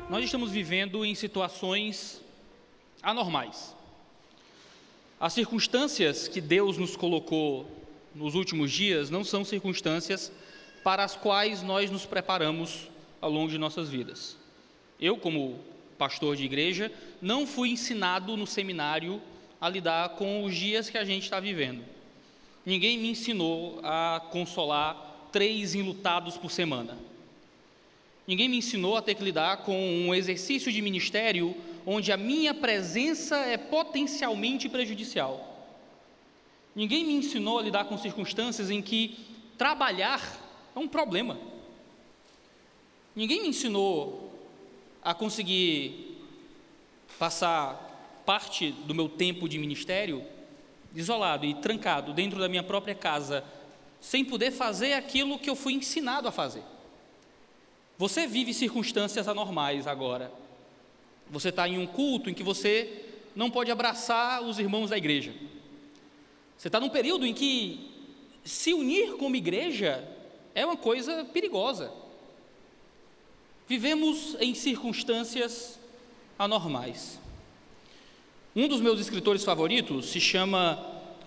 Nós estamos vivendo em situações anormais. As circunstâncias que Deus nos colocou nos últimos dias não são circunstâncias para as quais nós nos preparamos ao longo de nossas vidas. Eu, como pastor de igreja, não fui ensinado no seminário a lidar com os dias que a gente está vivendo. Ninguém me ensinou a consolar 3 enlutados por semana. Ninguém me ensinou a ter que lidar com um exercício de ministério onde a minha presença é potencialmente prejudicial. Ninguém me ensinou a lidar com circunstâncias em que trabalhar é um problema. Ninguém me ensinou a conseguir passar parte do meu tempo de ministério isolado e trancado dentro da minha própria casa, sem poder fazer aquilo que eu fui ensinado a fazer. Você vive circunstâncias anormais agora. Você está em um culto em que você não pode abraçar os irmãos da igreja. Você está num período em que se unir como igreja é uma coisa perigosa. Vivemos em circunstâncias anormais. Um dos meus escritores favoritos se chama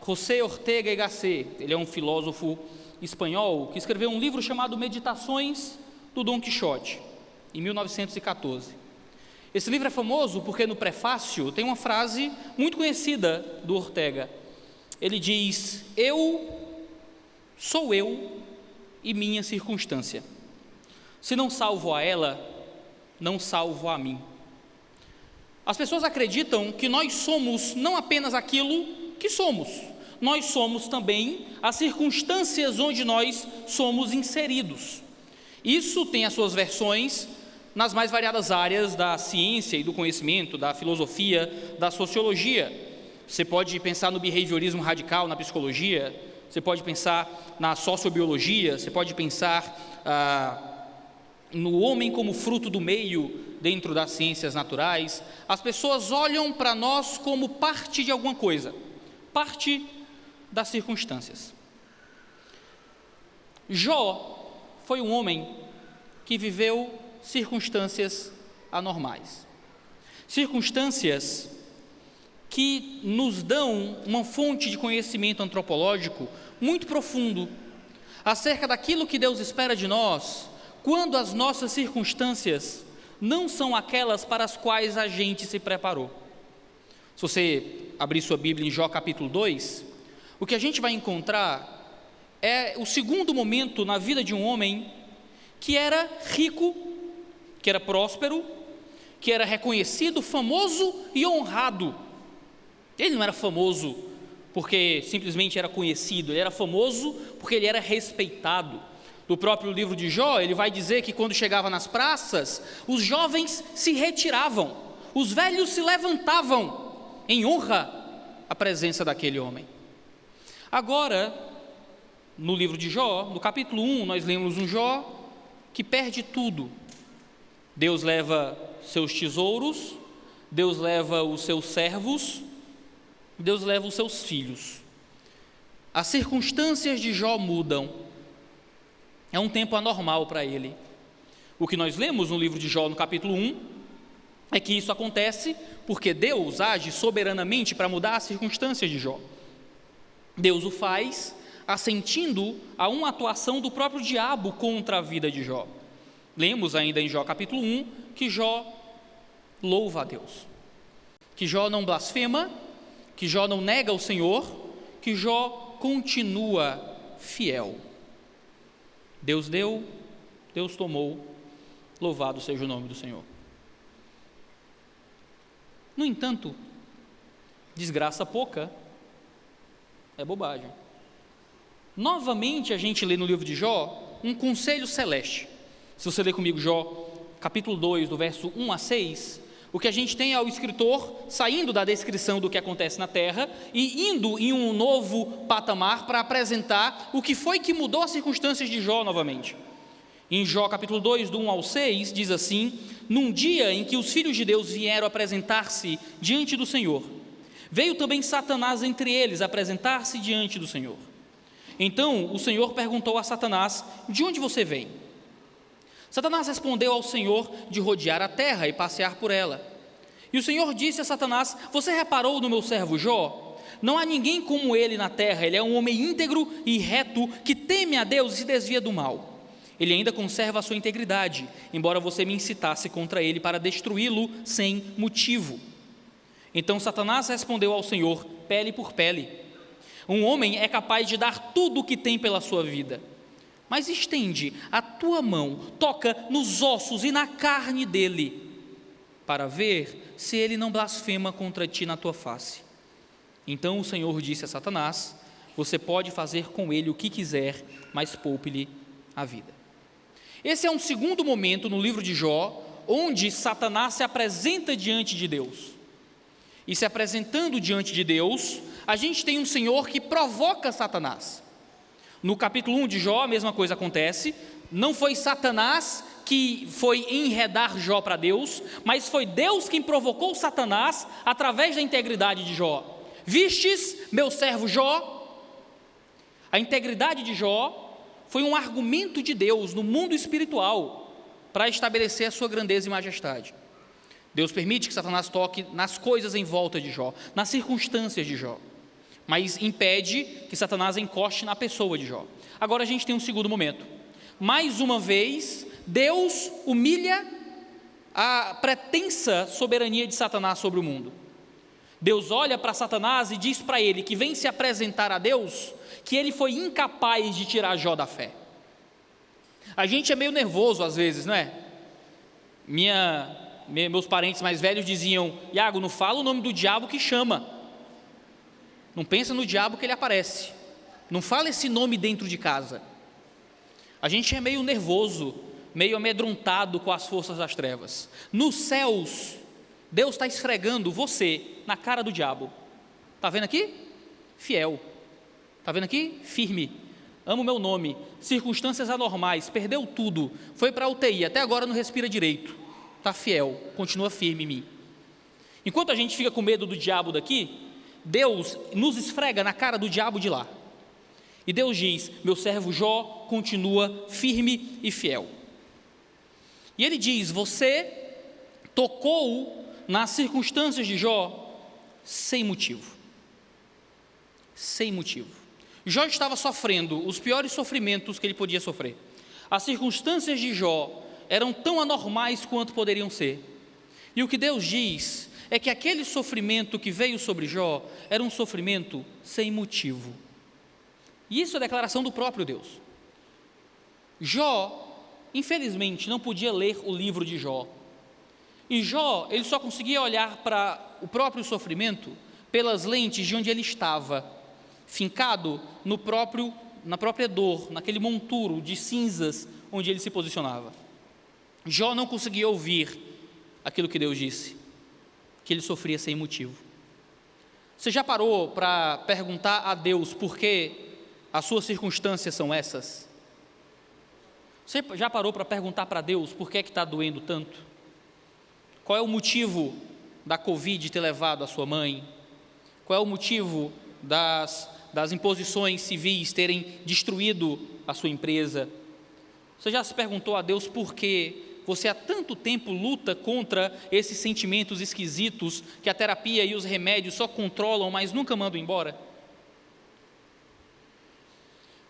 José Ortega y Gasset. Ele é um filósofo espanhol que escreveu um livro chamado Meditações do Dom Quixote, em 1914. Esse livro é famoso porque no prefácio tem uma frase muito conhecida do Ortega. Ele diz: eu sou eu e minha circunstância. Se não salvo a ela, não salvo a mim. As pessoas acreditam que nós somos não apenas aquilo que somos, nós somos também as circunstâncias onde nós somos inseridos. Isso tem as suas versões nas mais variadas áreas da ciência e do conhecimento, da filosofia, da sociologia. Você pode pensar no behaviorismo radical na psicologia, você pode pensar na sociobiologia, você pode pensar no homem como fruto do meio dentro das ciências naturais. As pessoas olham para nós como parte de alguma coisa, parte das circunstâncias. Jó foi um homem que viveu circunstâncias anormais, circunstâncias que nos dão uma fonte de conhecimento antropológico muito profundo acerca daquilo que Deus espera de nós quando as nossas circunstâncias não são aquelas para as quais a gente se preparou. Se você abrir sua Bíblia em Jó capítulo 2, o que a gente vai encontrar é o segundo momento na vida de um homem que era rico, que era próspero, que era reconhecido, famoso e honrado. Ele não era famoso porque simplesmente era conhecido, ele era famoso porque ele era respeitado. No próprio livro de Jó, ele vai dizer que quando chegava nas praças, os jovens se retiravam, os velhos se levantavam em honra à presença daquele homem. Agora, no livro de Jó, no capítulo 1, nós lemos um Jó que perde tudo. Deus leva seus tesouros, Deus leva os seus servos, Deus leva os seus filhos. As circunstâncias de Jó mudam. É um tempo anormal para ele. O que nós lemos no livro de Jó, no capítulo 1, é que isso acontece porque Deus age soberanamente para mudar as circunstâncias de Jó. Deus o faz assentindo a uma atuação do próprio diabo contra a vida de Jó. Lemos ainda em Jó capítulo 1 que Jó louva a Deus, que Jó não blasfema, que Jó não nega o Senhor, que Jó continua fiel. Deus deu, Deus tomou, louvado seja o nome do Senhor. No entanto, desgraça pouca é bobagem. Novamente a gente lê no livro de Jó um conselho celeste. Se você ler comigo Jó, capítulo 2, do verso 1 a 6, o que a gente tem é o escritor saindo da descrição do que acontece na terra e indo em um novo patamar para apresentar o que foi que mudou as circunstâncias de Jó novamente. Em Jó capítulo 2, do 1 ao 6, diz assim: num dia em que os filhos de Deus vieram apresentar-se diante do Senhor, veio também Satanás entre eles apresentar-se diante do Senhor. Então o Senhor perguntou a Satanás: de onde você vem? Satanás respondeu ao Senhor de rodear a terra e passear por ela. E o Senhor disse a Satanás: você reparou no meu servo Jó? Não há ninguém como ele na terra. Ele é um homem íntegro e reto, que teme a Deus e se desvia do mal. Ele ainda conserva a sua integridade, embora você me incitasse contra ele para destruí-lo sem motivo. Então Satanás respondeu ao Senhor, pele por pele. Um homem é capaz de dar tudo o que tem pela sua vida. Mas estende a tua mão, toca nos ossos e na carne dele, para ver se ele não blasfema contra ti na tua face. Então o Senhor disse a Satanás: você pode fazer com ele o que quiser, mas poupe-lhe a vida. Esse é um segundo momento no livro de Jó, onde Satanás se apresenta diante de Deus. E se apresentando diante de Deus, a gente tem um Senhor que provoca Satanás. No capítulo 1 de Jó, a mesma coisa acontece. Não foi Satanás que foi enredar Jó para Deus, mas foi Deus quem provocou Satanás através da integridade de Jó. Vistes meu servo Jó? A integridade de Jó foi um argumento de Deus no mundo espiritual para estabelecer a sua grandeza e majestade. Deus permite que Satanás toque nas coisas em volta de Jó, nas circunstâncias de Jó, mas impede que Satanás encoste na pessoa de Jó. Agora a gente tem um segundo momento. Mais uma vez, Deus humilha a pretensa soberania de Satanás sobre o mundo. Deus olha para Satanás e diz para ele, que vem se apresentar a Deus, que ele foi incapaz de tirar Jó da fé. A gente é meio nervoso às vezes, não é? Meus parentes mais velhos diziam: Iago, não fala o nome do diabo que chama. Não pensa no diabo que ele aparece. Não fala esse nome dentro de casa. A gente é meio nervoso, meio amedrontado com as forças das trevas. Nos céus, Deus está esfregando você na cara do diabo. Está vendo aqui? Fiel. Está vendo aqui? Firme. Ama o meu nome. Circunstâncias anormais, perdeu tudo. Foi para a UTI, até agora não respira direito. Está fiel, continua firme em mim. Enquanto a gente fica com medo do diabo daqui, Deus nos esfrega na cara do diabo de lá. E Deus diz: meu servo Jó continua firme e fiel. E ele diz: você tocou nas circunstâncias de Jó sem motivo. Sem motivo. Jó estava sofrendo os piores sofrimentos que ele podia sofrer. As circunstâncias de Jó eram tão anormais quanto poderiam ser. E o que Deus diz é que aquele sofrimento que veio sobre Jó era um sofrimento sem motivo. E isso é a declaração do próprio Deus. Jó, infelizmente, não podia ler o livro de Jó. E Jó, ele só conseguia olhar para o próprio sofrimento pelas lentes de onde ele estava, fincado na própria dor, naquele monturo de cinzas onde ele se posicionava. Jó não conseguia ouvir aquilo que Deus disse, que ele sofria sem motivo. Você já parou para perguntar a Deus por que as suas circunstâncias são essas? Você já parou para perguntar para Deus por que é que está doendo tanto? Qual é o motivo da Covid ter levado a sua mãe? Qual é o motivo das imposições civis terem destruído a sua empresa? Você já se perguntou a Deus por que você há tanto tempo luta contra esses sentimentos esquisitos que a terapia e os remédios só controlam, mas nunca mandam embora?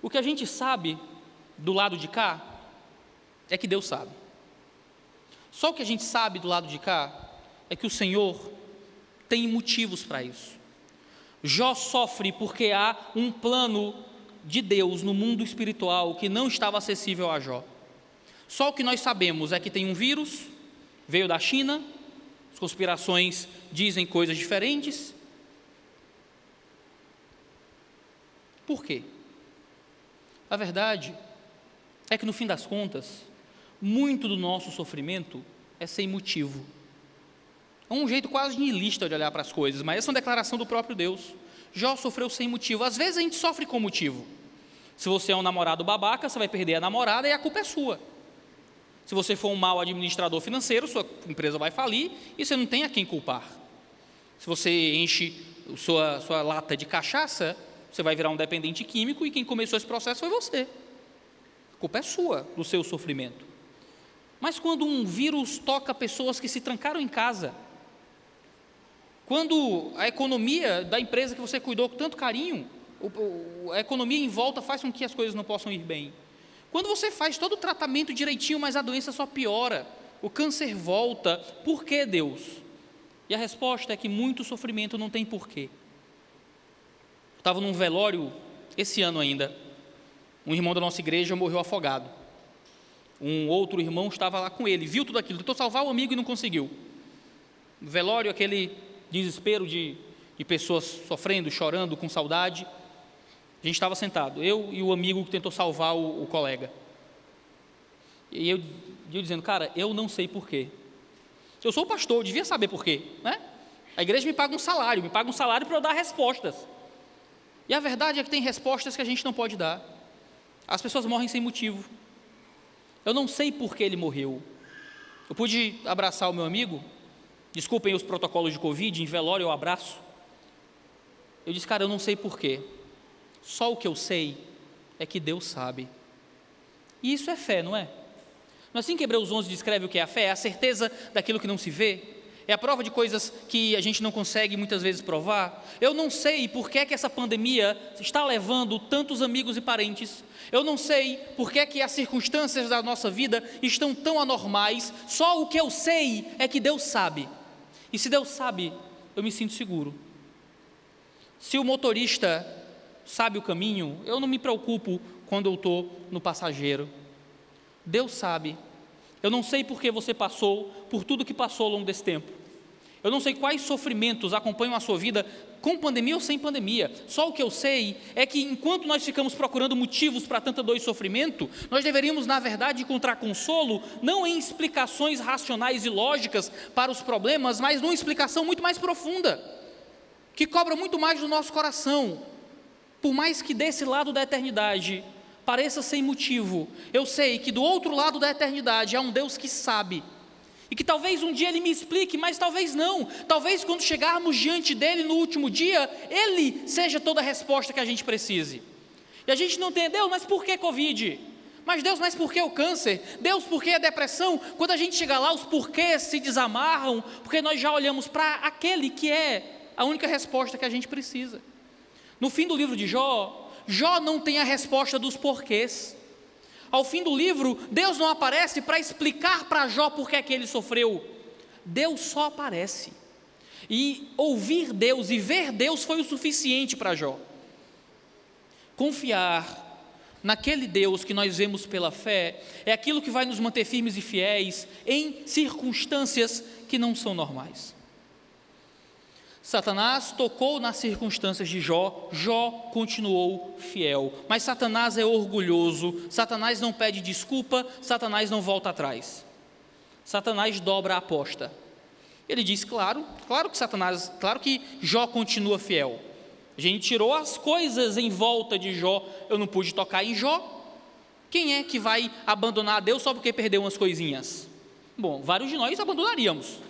O que a gente sabe do lado de cá é que Deus sabe. Só o que a gente sabe do lado de cá é que o Senhor tem motivos para isso. Jó sofre porque há um plano de Deus no mundo espiritual que não estava acessível a Jó. Só o que nós sabemos é que tem um vírus, veio da China, as conspirações dizem coisas diferentes. Por quê? A verdade é que, no fim das contas, muito do nosso sofrimento é sem motivo. É um jeito quase niilista de olhar para as coisas, mas essa é uma declaração do próprio Deus. Jó sofreu sem motivo. Às vezes a gente sofre com motivo. Se você é um namorado babaca, você vai perder a namorada e a culpa é sua. Se você for um mau administrador financeiro, sua empresa vai falir e você não tem a quem culpar. Se você enche sua lata de cachaça, você vai virar um dependente químico e quem começou esse processo foi você. A culpa é sua, do seu sofrimento. Mas quando um vírus toca pessoas que se trancaram em casa, quando a economia da empresa que você cuidou com tanto carinho, a economia em volta faz com que as coisas não possam ir bem. Quando você faz todo o tratamento direitinho, mas a doença só piora, o câncer volta, por que, Deus? E a resposta é que muito sofrimento não tem porquê. Eu estava num velório esse ano ainda, um irmão da nossa igreja morreu afogado. Um outro irmão estava lá com ele, viu tudo aquilo, tentou salvar o amigo e não conseguiu. Velório, aquele desespero de pessoas sofrendo, chorando, com saudade. A gente estava sentado, eu e o amigo que tentou salvar o colega. E eu dizendo, cara, eu não sei porquê. Eu sou pastor, eu devia saber porquê, né? A igreja me paga um salário para eu dar respostas. E a verdade é que tem respostas que a gente não pode dar. As pessoas morrem sem motivo. Eu não sei por que ele morreu. Eu pude abraçar o meu amigo, desculpem os protocolos de Covid, em velório eu abraço. Eu disse, cara, eu não sei por quê. Só o que eu sei é que Deus sabe. E isso é fé, não é? Não é assim que Hebreus 11 descreve o que é a fé? É a certeza daquilo que não se vê? É a prova de coisas que a gente não consegue muitas vezes provar? Eu não sei por que essa pandemia está levando tantos amigos e parentes. Eu não sei por que as circunstâncias da nossa vida estão tão anormais. Só o que eu sei é que Deus sabe. E se Deus sabe, eu me sinto seguro. Se o motorista sabe o caminho, eu não me preocupo quando eu estou no passageiro. Deus sabe. Eu não sei por que você passou por tudo que passou ao longo desse tempo. Eu não sei quais sofrimentos acompanham a sua vida, com pandemia ou sem pandemia. Só o que eu sei é que enquanto nós ficamos procurando motivos para tanta dor e sofrimento, nós deveríamos, na verdade, encontrar consolo, não em explicações racionais e lógicas para os problemas, mas numa explicação muito mais profunda, que cobra muito mais do nosso coração. Por mais que desse lado da eternidade pareça sem motivo, eu sei que do outro lado da eternidade há um Deus que sabe, e que talvez um dia Ele me explique, mas talvez não, talvez quando chegarmos diante dEle no último dia, Ele seja toda a resposta que a gente precise. E a gente não entendeu, mas por que Covid? Mas Deus, mas por que o câncer? Deus, por que a depressão? Quando a gente chega lá, os porquês se desamarram, porque nós já olhamos para aquele que é a única resposta que a gente precisa. No fim do livro de Jó, Jó não tem a resposta dos porquês. Ao fim do livro, Deus não aparece para explicar para Jó por que é que ele sofreu. Deus só aparece. E ouvir Deus e ver Deus foi o suficiente para Jó. Confiar naquele Deus que nós vemos pela fé é aquilo que vai nos manter firmes e fiéis em circunstâncias que não são normais. Satanás tocou nas circunstâncias de Jó, Jó continuou fiel, mas Satanás é orgulhoso, Satanás não pede desculpa, Satanás não volta atrás, Satanás dobra a aposta. Ele diz, claro que Jó continua fiel, a gente tirou as coisas em volta de Jó, eu não pude tocar em Jó, quem é que vai abandonar a Deus só porque perdeu umas coisinhas? Bom, vários de nós abandonaríamos,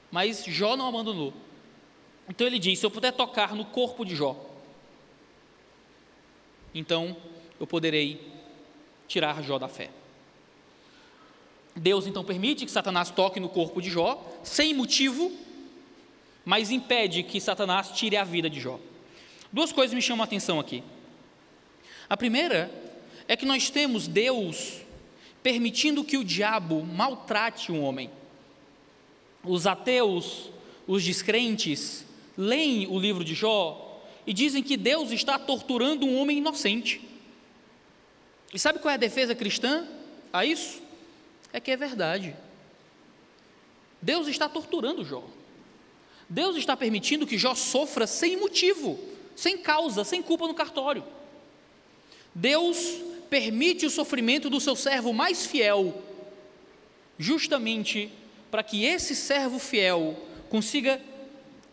mas Jó não abandonou. Então ele diz, se eu puder tocar no corpo de Jó, então eu poderei tirar Jó da fé. Deus então permite que Satanás toque no corpo de Jó, sem motivo, mas impede que Satanás tire a vida de Jó. Duas coisas me chamam a atenção aqui. A primeira é que nós temos Deus permitindo que o diabo maltrate um homem. Os ateus, os descrentes, leem o livro de Jó e dizem que Deus está torturando um homem inocente. E sabe qual é a defesa cristã a isso? É que é verdade. Deus está torturando Jó. Deus está permitindo que Jó sofra sem motivo, sem causa, sem culpa no cartório. Deus permite o sofrimento do seu servo mais fiel, justamente para que esse servo fiel consiga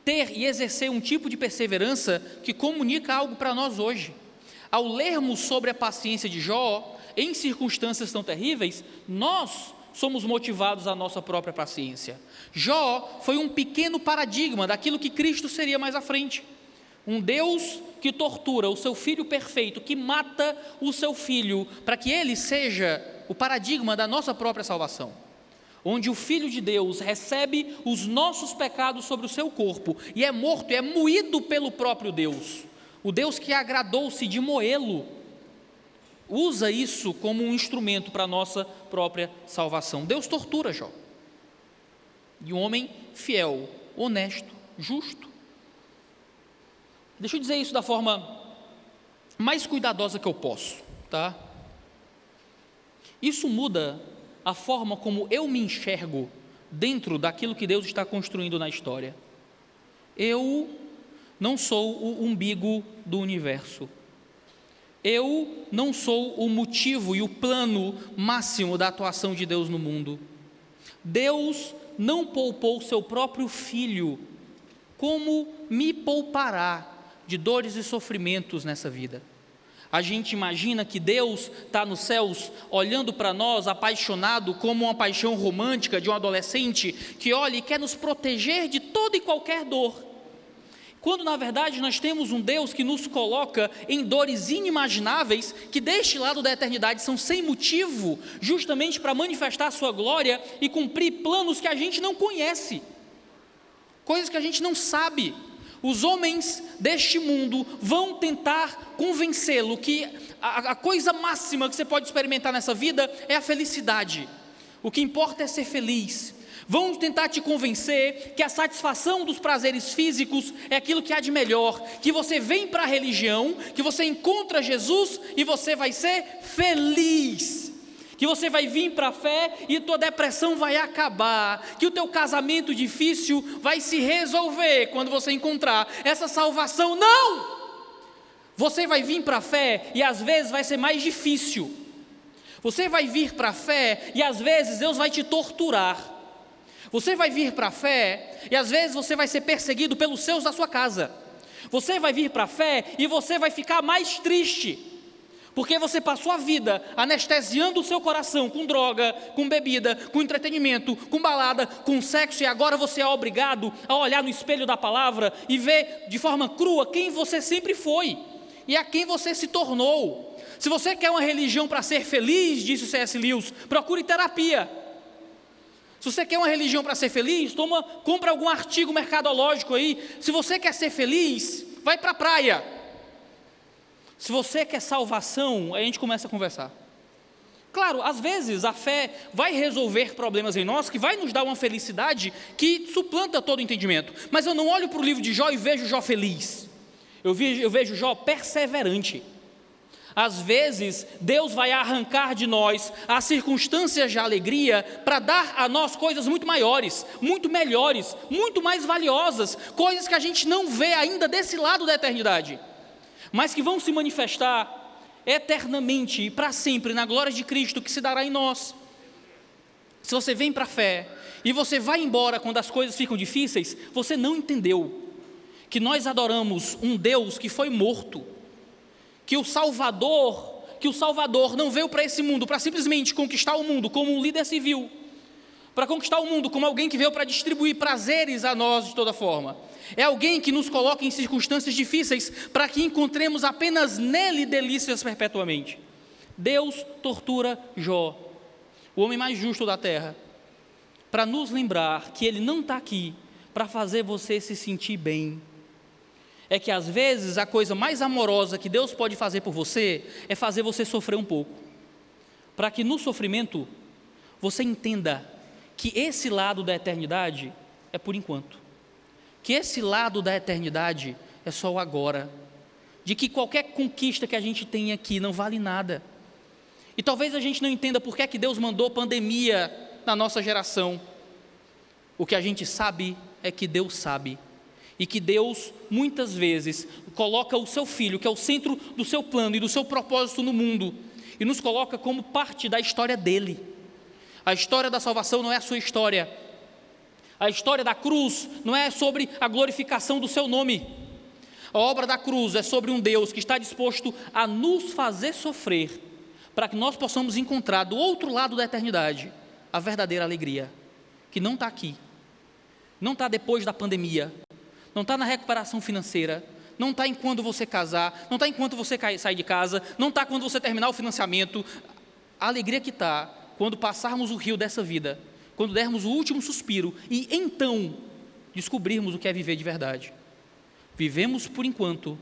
ter e exercer um tipo de perseverança que comunica algo para nós hoje. Ao lermos sobre a paciência de Jó, em circunstâncias tão terríveis, nós somos motivados à nossa própria paciência. Jó foi um pequeno paradigma daquilo que Cristo seria mais à frente. Um Deus que tortura o seu filho perfeito, que mata o seu filho, para que ele seja o paradigma da nossa própria salvação, onde o Filho de Deus recebe os nossos pecados sobre o seu corpo e é morto, é moído pelo próprio Deus. O Deus que agradou-se de moê-lo, usa isso como um instrumento para a nossa própria salvação. Deus tortura Jó. E um homem fiel, honesto, justo. Deixa eu dizer isso da forma mais cuidadosa que eu posso, tá? Isso muda a forma como eu me enxergo dentro daquilo que Deus está construindo na história. Eu não sou o umbigo do universo. Eu não sou o motivo e o plano máximo da atuação de Deus no mundo. Deus não poupou seu próprio filho, como me poupará de dores e sofrimentos nessa vida? A gente imagina que Deus está nos céus olhando para nós apaixonado como uma paixão romântica de um adolescente que olha e quer nos proteger de toda e qualquer dor. Quando na verdade nós temos um Deus que nos coloca em dores inimagináveis, que deste lado da eternidade são sem motivo, justamente para manifestar a sua glória e cumprir planos que a gente não conhece, coisas que a gente não sabe. Os homens deste mundo vão tentar convencê-lo que a coisa máxima que você pode experimentar nessa vida é a felicidade. O que importa é ser feliz. Vão tentar te convencer que a satisfação dos prazeres físicos é aquilo que há de melhor, que você vem para a religião, que você encontra Jesus e você vai ser feliz, que você vai vir para a fé e tua depressão vai acabar, que o teu casamento difícil vai se resolver quando você encontrar essa salvação. Não! Você vai vir para a fé e às vezes vai ser mais difícil. Você vai vir para a fé e às vezes Deus vai te torturar. Você vai vir para a fé e às vezes você vai ser perseguido pelos seus da sua casa. Você vai vir para a fé e você vai ficar mais triste, porque você passou a vida anestesiando o seu coração com droga, com bebida, com entretenimento, com balada, com sexo, e agora você é obrigado a olhar no espelho da palavra e ver de forma crua quem você sempre foi e a quem você se tornou. Se você quer uma religião para ser feliz, disse o C.S. Lewis, procure terapia. Se você quer uma religião para ser feliz, compra algum artigo mercadológico aí. Se você quer ser feliz, vai para a praia. Se você quer salvação, aí a gente começa a conversar. Claro, às vezes a fé vai resolver problemas em nós, que vai nos dar uma felicidade que suplanta todo o entendimento. Mas eu não olho para o livro de Jó e vejo Jó feliz. Eu vejo Jó perseverante. Às vezes, Deus vai arrancar de nós as circunstâncias de alegria para dar a nós coisas muito maiores, muito melhores, muito mais valiosas, coisas que a gente não vê ainda desse lado da eternidade, mas que vão se manifestar eternamente e para sempre na glória de Cristo que se dará em nós. Se você vem para a fé e você vai embora quando as coisas ficam difíceis, você não entendeu que nós adoramos um Deus que foi morto, que o Salvador não veio para esse mundo para simplesmente conquistar o mundo como um líder civil, para conquistar o mundo como alguém que veio para distribuir prazeres a nós de toda forma. É alguém que nos coloca em circunstâncias difíceis para que encontremos apenas nele delícias perpetuamente. Deus tortura Jó, o homem mais justo da terra, para nos lembrar que ele não está aqui para fazer você se sentir bem. É que às vezes a coisa mais amorosa que Deus pode fazer por você é fazer você sofrer um pouco, para que no sofrimento você entenda que esse lado da eternidade é por enquanto, que esse lado da eternidade é só o agora, de que qualquer conquista que a gente tem aqui não vale nada. E talvez a gente não entenda por que é que Deus mandou pandemia na nossa geração. O que a gente sabe é que Deus sabe. E que Deus, muitas vezes, coloca o seu Filho, que é o centro do seu plano e do seu propósito no mundo, e nos coloca como parte da história dele. A história da salvação não é a sua história. A história da cruz não é sobre a glorificação do seu nome. A obra da cruz é sobre um Deus que está disposto a nos fazer sofrer, para que nós possamos encontrar do outro lado da eternidade a verdadeira alegria, que não está aqui, não está depois da pandemia, não está na recuperação financeira, não está enquanto você casar, não está enquanto você sair de casa, não está quando você terminar o financiamento. a alegria que está quando passarmos o rio dessa vida, quando dermos o último suspiro e então descobrirmos o que é viver de verdade. Vivemos por enquanto,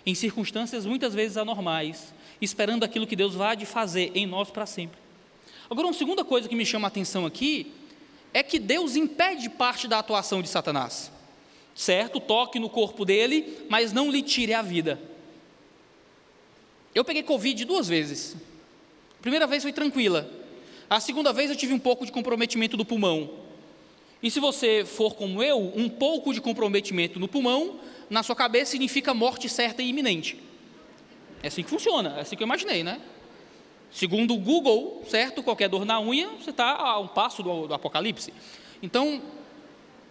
em circunstâncias muitas vezes anormais, esperando aquilo que Deus vai de fazer em nós para sempre. Agora, uma segunda coisa que me chama a atenção aqui é que Deus impede parte da atuação de Satanás. Certo, toque no corpo dele, mas não lhe tire a vida. Eu peguei Covid 2 vezes. A primeira vez foi tranquila. A segunda vez eu tive um pouco de comprometimento do pulmão. E se você for como eu, um pouco de comprometimento no pulmão, na sua cabeça significa morte certa e iminente. É assim que funciona, é assim que eu imaginei, né? Segundo o Google, certo, qualquer dor na unha, você está a um passo do apocalipse. Então,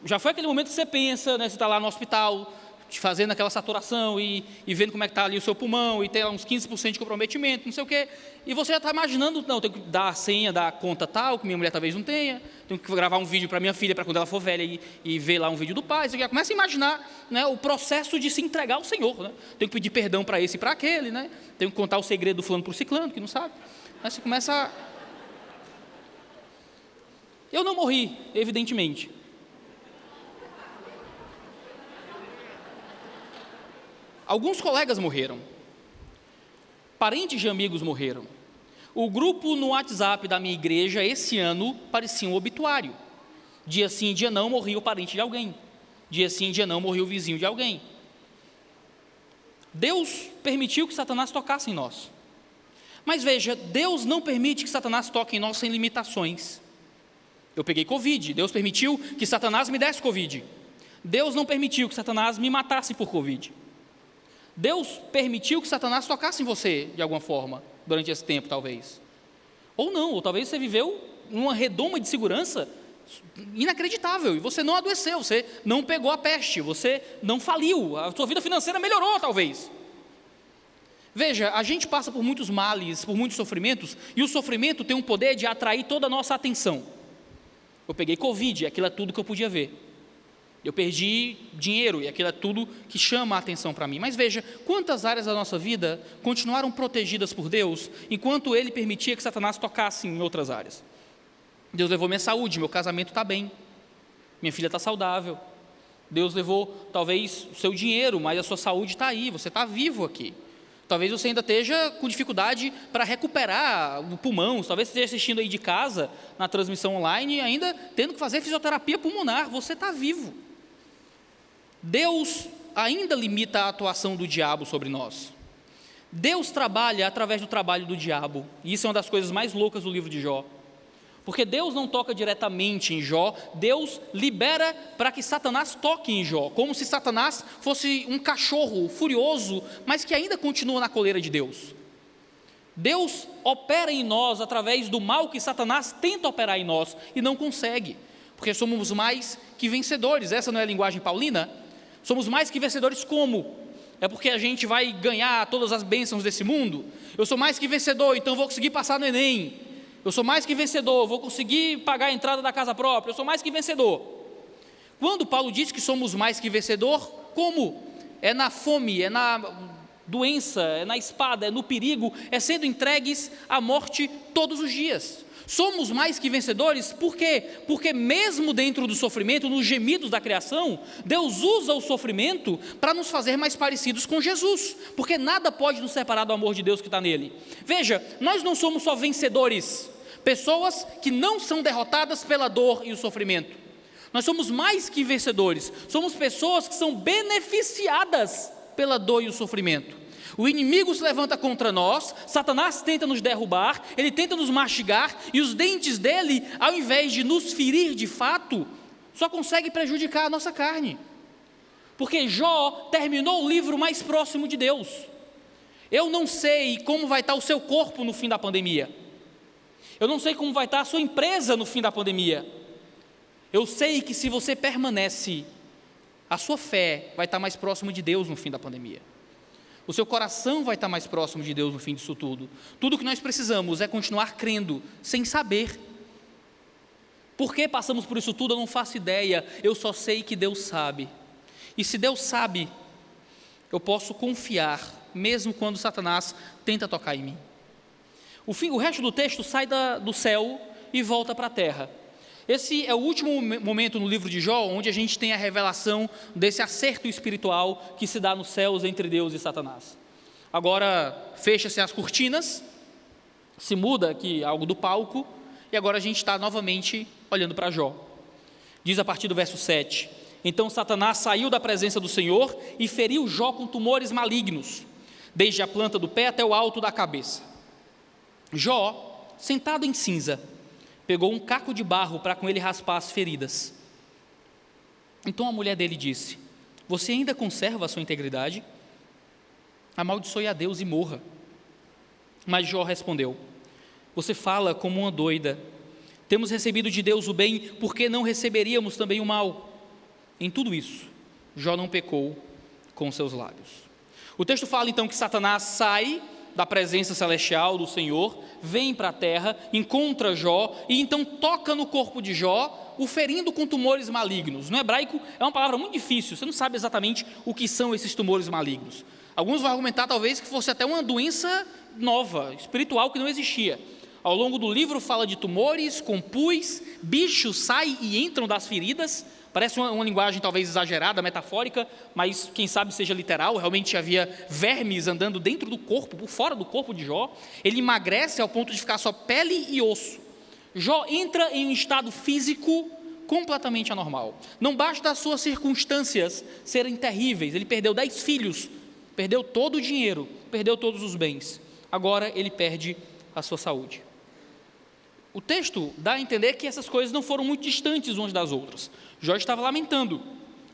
já foi aquele momento que você pensa, né, você está lá no hospital, fazendo aquela saturação e vendo como é que está ali o seu pulmão, e tem lá uns 15% de comprometimento, não sei o quê, e você já está imaginando, não, tenho que dar a senha da conta tal, que minha mulher talvez não tenha, tenho que gravar um vídeo para minha filha, para quando ela for velha e ver lá um vídeo do pai, você já começa a imaginar, né, o processo de se entregar ao Senhor, né? Tenho que pedir perdão para esse e para aquele, né? Tenho que contar o segredo do fulano para o ciclano, que não sabe. Aí você começa a... Eu não morri, evidentemente. Alguns colegas morreram, parentes de amigos morreram. O grupo no WhatsApp da minha igreja, esse ano, parecia um obituário. Dia sim, dia não, morria o parente de alguém. Dia sim, dia não, morria o vizinho de alguém. Deus permitiu que Satanás tocasse em nós. Mas veja, Deus não permite que Satanás toque em nós sem limitações. Eu peguei Covid, Deus permitiu que Satanás me desse Covid. Deus não permitiu que Satanás me matasse por Covid. Deus permitiu que Satanás tocasse em você, de alguma forma, durante esse tempo, talvez. Ou não, ou talvez você viveu uma redoma de segurança inacreditável, e você não adoeceu, você não pegou a peste, você não faliu, a sua vida financeira melhorou, talvez. Veja, a gente passa por muitos males, por muitos sofrimentos, e o sofrimento tem um poder de atrair toda a nossa atenção. Eu peguei Covid, aquilo é tudo que eu podia ver. Eu perdi dinheiro, e aquilo é tudo que chama a atenção para mim. Mas veja, quantas áreas da nossa vida continuaram protegidas por Deus, enquanto Ele permitia que Satanás tocasse em outras áreas. Deus levou minha saúde, meu casamento está bem, minha filha está saudável. Deus levou, talvez, o seu dinheiro, mas a sua saúde está aí, você está vivo aqui. Talvez você ainda esteja com dificuldade para recuperar o pulmão, talvez você esteja assistindo aí de casa, na transmissão online, ainda tendo que fazer fisioterapia pulmonar, você está vivo. Deus ainda limita a atuação do diabo sobre nós. Deus trabalha através do trabalho do diabo, e isso é uma das coisas mais loucas do livro de Jó. Porque Deus não toca diretamente em Jó, Deus libera para que Satanás toque em Jó, como se Satanás fosse um cachorro furioso, mas que ainda continua na coleira de Deus. Deus opera em nós através do mal que Satanás tenta operar em nós e não consegue, porque somos mais que vencedores. Essa não é a linguagem paulina? Somos mais que vencedores como? É porque a gente vai ganhar todas as bênçãos desse mundo? Eu sou mais que vencedor, então vou conseguir passar no Enem. Eu sou mais que vencedor, vou conseguir pagar a entrada da casa própria. Eu sou mais que vencedor. Quando Paulo diz que somos mais que vencedor, como? É na fome, é na doença, é na espada, é no perigo, é sendo entregues à morte todos os dias. Somos mais que vencedores, por quê? Porque mesmo dentro do sofrimento, nos gemidos da criação, Deus usa o sofrimento para nos fazer mais parecidos com Jesus, porque nada pode nos separar do amor de Deus que está nele. Veja, nós não somos só vencedores, pessoas que não são derrotadas pela dor e o sofrimento. Nós somos mais que vencedores, somos pessoas que são beneficiadas pela dor e o sofrimento. O inimigo se levanta contra nós, Satanás tenta nos derrubar, ele tenta nos mastigar, e os dentes dele, ao invés de nos ferir de fato, só consegue prejudicar a nossa carne. Porque Jó terminou o livro mais próximo de Deus. Eu não sei como vai estar o seu corpo no fim da pandemia. Eu não sei como vai estar a sua empresa no fim da pandemia. Eu sei que se você permanece, a sua fé vai estar mais próximo de Deus no fim da pandemia. O seu coração vai estar mais próximo de Deus no fim disso tudo. Tudo o que nós precisamos é continuar crendo, sem saber. Por que passamos por isso tudo? Eu não faço ideia, eu só sei que Deus sabe. E se Deus sabe, eu posso confiar, mesmo quando Satanás tenta tocar em mim. O resto do texto sai do céu e volta para a terra. Esse é o último momento no livro de Jó, onde a gente tem a revelação desse acerto espiritual que se dá nos céus entre Deus e Satanás. Agora fecha-se as cortinas, se muda aqui algo do palco, e agora a gente está novamente olhando para Jó. Diz a partir do verso 7: Então Satanás saiu da presença do Senhor e feriu Jó com tumores malignos, desde a planta do pé até o alto da cabeça. Jó, sentado em cinza, pegou um caco de barro para com ele raspar as feridas. Então a mulher dele disse: Você ainda conserva a sua integridade? Amaldiçoe a Deus e morra. Mas Jó respondeu: Você fala como uma doida. Temos recebido de Deus o bem, por que não receberíamos também o mal? Em tudo isso, Jó não pecou com seus lábios. O texto fala então que Satanás sai da presença celestial do Senhor, vem para a terra, encontra Jó e então toca no corpo de Jó, o ferindo com tumores malignos. No hebraico é uma palavra muito difícil, você não sabe exatamente o que são esses tumores malignos. Alguns vão argumentar talvez que fosse até uma doença nova, espiritual, que não existia. Ao longo do livro fala de tumores, com pus, bichos saem e entram das feridas. Parece uma linguagem talvez exagerada, metafórica, mas quem sabe seja literal. Realmente havia vermes andando dentro do corpo, por fora do corpo de Jó. Ele emagrece ao ponto de ficar só pele e osso. Jó entra em um estado físico completamente anormal. Não basta as suas circunstâncias serem terríveis. Ele perdeu 10 filhos, perdeu todo o dinheiro, perdeu todos os bens. Agora ele perde a sua saúde. O texto dá a entender que essas coisas não foram muito distantes umas das outras. Jó estava lamentando,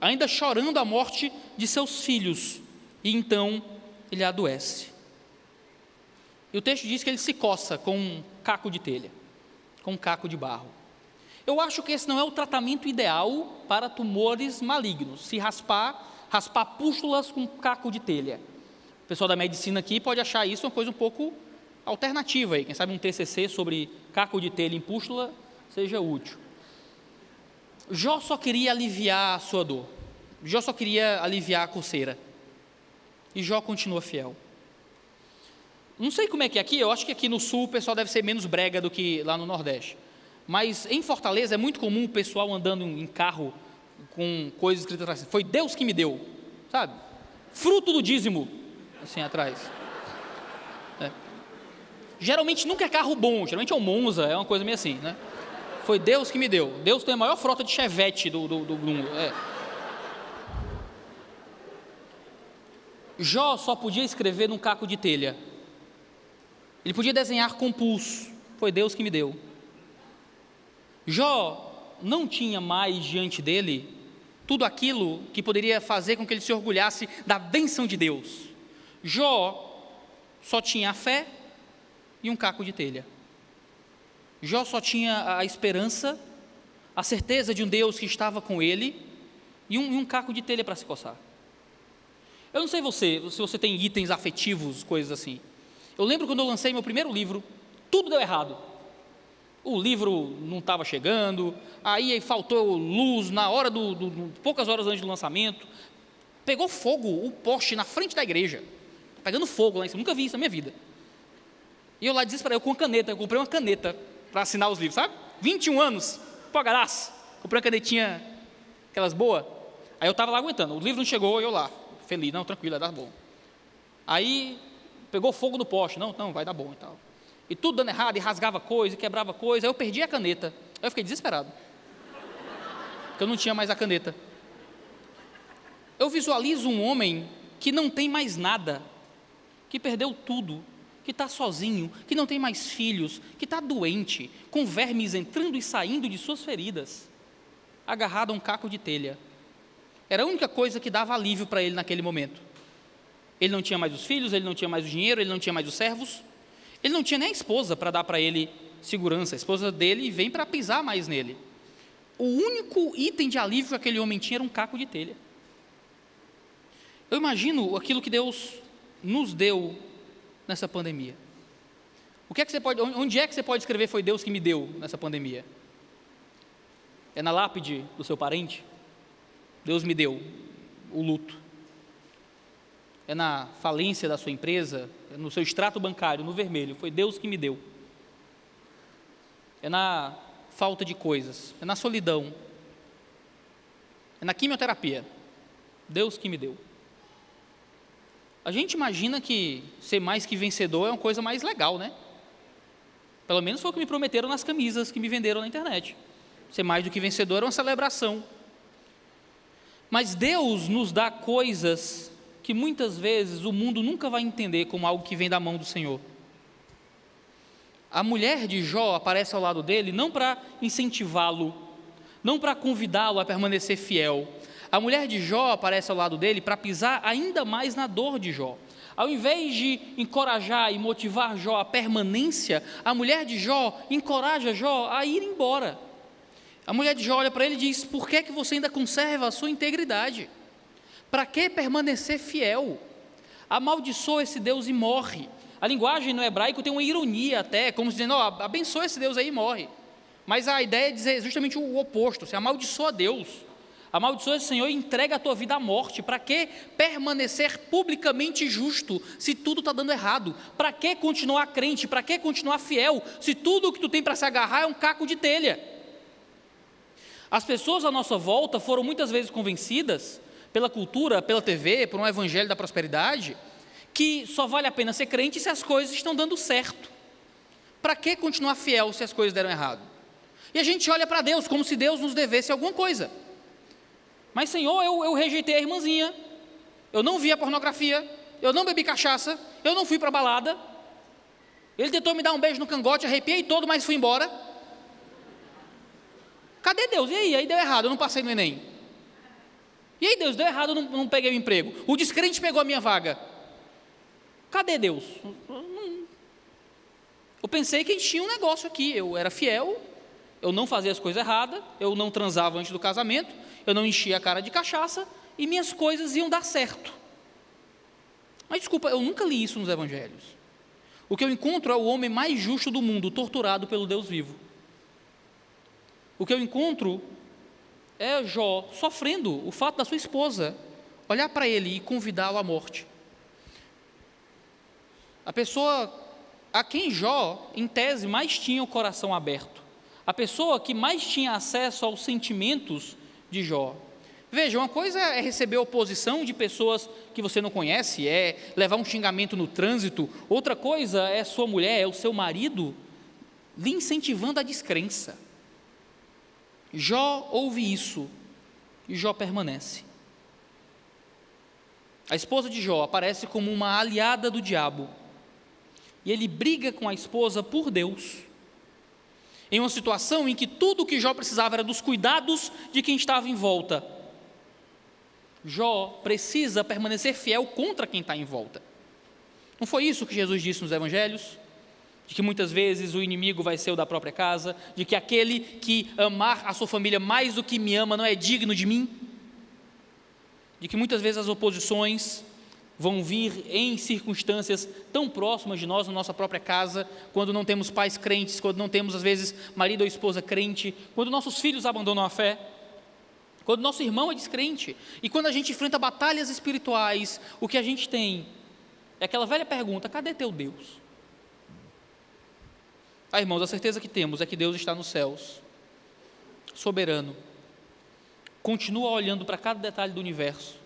ainda chorando a morte de seus filhos, e então ele adoece. E o texto diz que ele se coça com um caco de telha, com um caco de barro. Eu acho que esse não é o tratamento ideal para tumores malignos, se raspar pústulas com caco de telha. O pessoal da medicina aqui pode achar isso uma coisa um pouco alternativa aí, quem sabe um TCC sobre caco de telha em pústula seja útil. Jó só queria aliviar a sua dor, Jó só queria aliviar a coceira, e Jó continua fiel. Não sei como é que é aqui, eu acho que aqui no sul o pessoal deve ser menos brega do que lá no Nordeste, mas em Fortaleza é muito comum o pessoal andando em carro com coisas escritas atrás, foi Deus que me deu, sabe? Fruto do dízimo, assim atrás. Geralmente nunca é carro bom, geralmente é um Monza, é uma coisa meio assim, né? Foi Deus que me deu. Deus tem a maior frota de Chevette do mundo. Jó só podia escrever num caco de telha. Ele podia desenhar com pulso. Foi Deus que me deu. Jó não tinha mais diante dele tudo aquilo que poderia fazer com que ele se orgulhasse da bênção de Deus. Jó só tinha a fé e um caco de telha. Jó só tinha a esperança, a certeza de um Deus que estava com ele e um caco de telha para se coçar. Eu não sei se você tem itens afetivos, coisas assim. Eu lembro quando eu lancei meu primeiro livro, tudo deu errado. O livro não estava chegando, aí faltou luz na hora poucas horas antes do lançamento, pegou fogo o poste na frente da igreja, pegando fogo lá em cima, nunca vi isso na minha vida. E eu lá desesperado, eu com caneta, eu comprei uma caneta para assinar os livros, sabe? 21 anos, pagaraço, comprei uma canetinha, aquelas boas. Aí eu estava lá aguentando, o livro não chegou, eu lá, feliz, não, tranquilo, vai dar bom. Aí pegou fogo no poste, não, vai dar bom e tal. E tudo dando errado, e rasgava coisa, e quebrava coisa, aí eu perdi a caneta. Aí eu fiquei desesperado, porque eu não tinha mais a caneta. Eu visualizo um homem que não tem mais nada, que perdeu tudo, que está sozinho, que não tem mais filhos, que está doente, com vermes entrando e saindo de suas feridas, agarrado a um caco de telha. Era a única coisa que dava alívio para ele naquele momento. Ele não tinha mais os filhos, ele não tinha mais o dinheiro, ele não tinha mais os servos, ele não tinha nem a esposa para dar para ele segurança. A esposa dele vem para pisar mais nele. O único item de alívio que aquele homem tinha era um caco de telha. Eu imagino aquilo que Deus nos deu nessa pandemia. Onde é que você pode escrever foi Deus que me deu nessa pandemia? É na lápide do seu parente? Deus me deu o luto. é na falência da sua empresa, é no seu extrato bancário, no vermelho, foi Deus que me deu. É na falta de coisas, é na solidão, é na quimioterapia, Deus que me deu. A gente imagina que ser mais que vencedor é uma coisa mais legal, né? Pelo menos foi o que me prometeram nas camisas que me venderam na internet. Ser mais do que vencedor é uma celebração. Mas Deus nos dá coisas que muitas vezes o mundo nunca vai entender como algo que vem da mão do Senhor. A mulher de Jó aparece ao lado dele não para incentivá-lo, não para convidá-lo a permanecer fiel. A mulher de Jó aparece ao lado dele para pisar ainda mais na dor de Jó. Ao invés de encorajar e motivar Jó à permanência, a mulher de Jó encoraja Jó a ir embora. A mulher de Jó olha para ele e diz: por que é que você ainda conserva a sua integridade? Para que permanecer fiel? Amaldiçoa esse Deus e morre. A linguagem no hebraico tem uma ironia até, como dizendo: abençoa esse Deus aí e morre. Mas a ideia é dizer justamente o oposto: você amaldiçoa Deus, amaldiçoa esse Senhor e entrega a tua vida à morte. Para que permanecer publicamente justo se tudo está dando errado? Para que continuar crente? Para que continuar fiel se tudo o que tu tem para se agarrar é um caco de telha? As pessoas à nossa volta foram muitas vezes convencidas pela cultura, pela TV, por um evangelho da prosperidade, que só vale a pena ser crente se as coisas estão dando certo. Para que continuar fiel se as coisas deram errado? E a gente olha para Deus como se Deus nos devesse alguma coisa. Mas Senhor, eu rejeitei a irmãzinha, eu não vi a pornografia, eu não bebi cachaça, eu não fui para a balada, ele tentou me dar um beijo no cangote, arrepiei todo, mas fui embora. Cadê Deus? E aí? Aí deu errado, eu não passei no Enem. E aí Deus, deu errado, eu não peguei o emprego. O descrente pegou a minha vaga. Cadê Deus? Eu pensei que a gente tinha um negócio aqui, eu era fiel, eu não fazia as coisas erradas, eu não transava antes do casamento, eu não enchia a cara de cachaça e minhas coisas iam dar certo. Mas desculpa, eu nunca li isso nos evangelhos. O que eu encontro é o homem mais justo do mundo, torturado pelo Deus vivo. O que eu encontro é Jó sofrendo o fato da sua esposa olhar para ele e convidá-lo à morte. A pessoa a quem Jó, em tese, mais tinha o coração aberto. A pessoa que mais tinha acesso aos sentimentos de Jó. Veja, uma coisa é receber oposição de pessoas que você não conhece, é levar um xingamento no trânsito. Outra coisa é sua mulher, é o seu marido lhe incentivando a descrença. Jó ouve isso e Jó permanece. A esposa de Jó aparece como uma aliada do diabo e ele briga com a esposa por Deus, em uma situação em que tudo o que Jó precisava era dos cuidados de quem estava em volta. Jó precisa permanecer fiel contra quem está em volta. Não foi isso que Jesus disse nos evangelhos? De que muitas vezes o inimigo vai ser o da própria casa, de que aquele que amar a sua família mais do que me ama não é digno de mim, de que muitas vezes as oposições vão vir em circunstâncias tão próximas de nós, na nossa própria casa, quando não temos pais crentes, quando não temos às vezes marido ou esposa crente, quando nossos filhos abandonam a fé, quando nosso irmão é descrente, e quando a gente enfrenta batalhas espirituais, o que a gente tem é aquela velha pergunta: cadê teu Deus? Irmãos, a certeza que temos é que Deus está nos céus, soberano, continua olhando para cada detalhe do universo.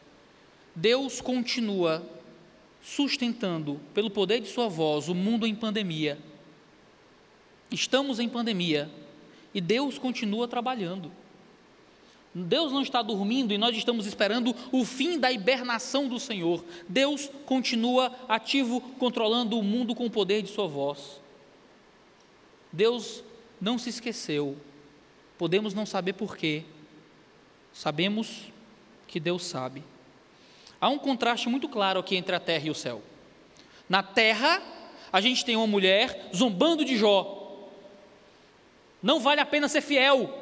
Deus continua sustentando, pelo poder de sua voz, o mundo em pandemia. Estamos em pandemia e Deus continua trabalhando. Deus não está dormindo e nós estamos esperando o fim da hibernação do Senhor. Deus continua ativo, controlando o mundo com o poder de sua voz. Deus não se esqueceu, podemos não saber porquê, sabemos que Deus sabe. Há um contraste muito claro aqui entre a terra e o céu. Na terra, a gente tem uma mulher zombando de Jó, não vale a pena ser fiel,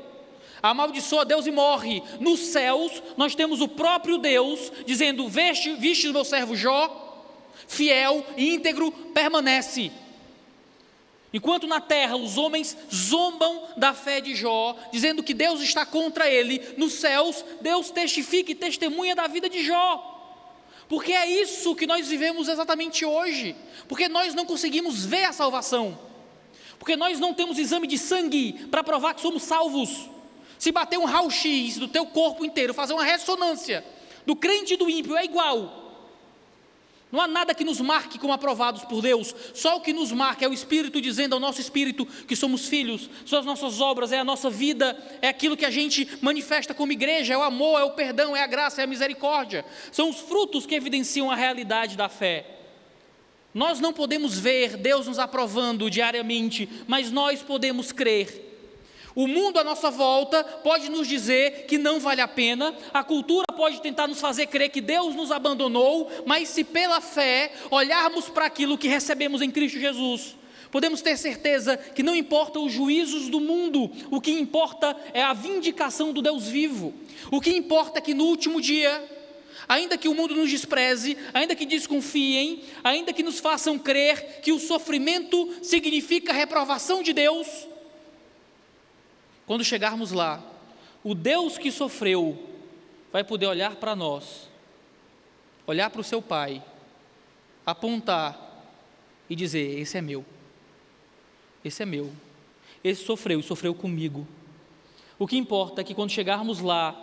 amaldiçoa Deus e morre. Nos céus, nós temos o próprio Deus dizendo: viste o meu servo Jó, fiel e íntegro, permanece. Enquanto na terra os homens zombam da fé de Jó, dizendo que Deus está contra ele, nos céus Deus testifica e testemunha da vida de Jó. porque é isso que nós vivemos exatamente hoje, porque nós não conseguimos ver a salvação, porque nós não temos exame de sangue para provar que somos salvos. Se bater um raio-x do teu corpo inteiro, fazer uma ressonância do crente e do ímpio, é igual. Não há nada que nos marque como aprovados por Deus, só o que nos marca é o Espírito dizendo ao nosso Espírito que somos filhos, são as nossas obras, é a nossa vida, é aquilo que a gente manifesta como igreja, é o amor, é o perdão, é a graça, é a misericórdia, são os frutos que evidenciam a realidade da fé. Nós não podemos ver Deus nos aprovando diariamente, mas nós podemos crer. O mundo à nossa volta pode nos dizer que não vale a pena, a cultura pode tentar nos fazer crer que Deus nos abandonou, mas se pela fé olharmos para aquilo que recebemos em Cristo Jesus, podemos ter certeza que não importa os juízos do mundo, o que importa é a vindicação do Deus vivo. O que importa é que no último dia, ainda que o mundo nos despreze, ainda que desconfiem, ainda que nos façam crer que o sofrimento significa reprovação de Deus, quando chegarmos lá, o Deus que sofreu vai poder olhar para nós, olhar para o seu Pai, apontar e dizer: esse é meu, esse é meu, esse sofreu e sofreu comigo. O que importa é que quando chegarmos lá,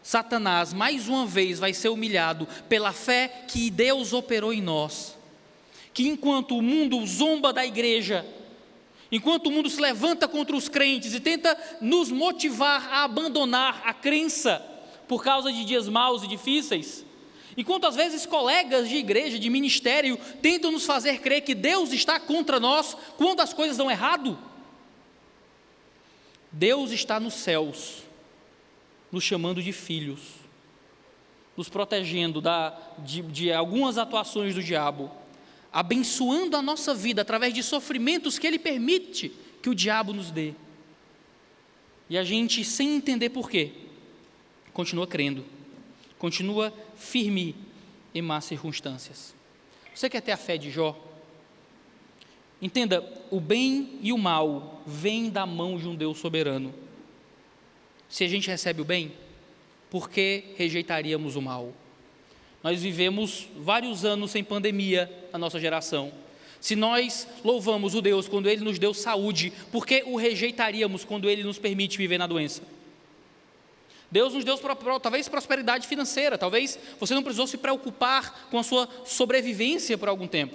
Satanás mais uma vez vai ser humilhado pela fé que Deus operou em nós, que enquanto o mundo zomba da igreja, enquanto o mundo se levanta contra os crentes e tenta nos motivar a abandonar a crença por causa de dias maus e difíceis, enquanto às vezes colegas de igreja, de ministério, tentam nos fazer crer que Deus está contra nós quando as coisas dão errado, Deus está nos céus, nos chamando de filhos, nos protegendo de algumas atuações do diabo, abençoando a nossa vida através de sofrimentos que Ele permite que o diabo nos dê. E a gente, sem entender por quê, continua crendo, continua firme em más circunstâncias. Você quer ter a fé de Jó? Entenda, o bem e o mal vêm da mão de um Deus soberano. Se a gente recebe o bem, por que rejeitaríamos o mal? Nós vivemos vários anos sem pandemia na nossa geração. Se nós louvamos o Deus quando Ele nos deu saúde, por que o rejeitaríamos quando Ele nos permite viver na doença? Deus nos deu talvez prosperidade financeira, talvez você não precisou se preocupar com a sua sobrevivência por algum tempo.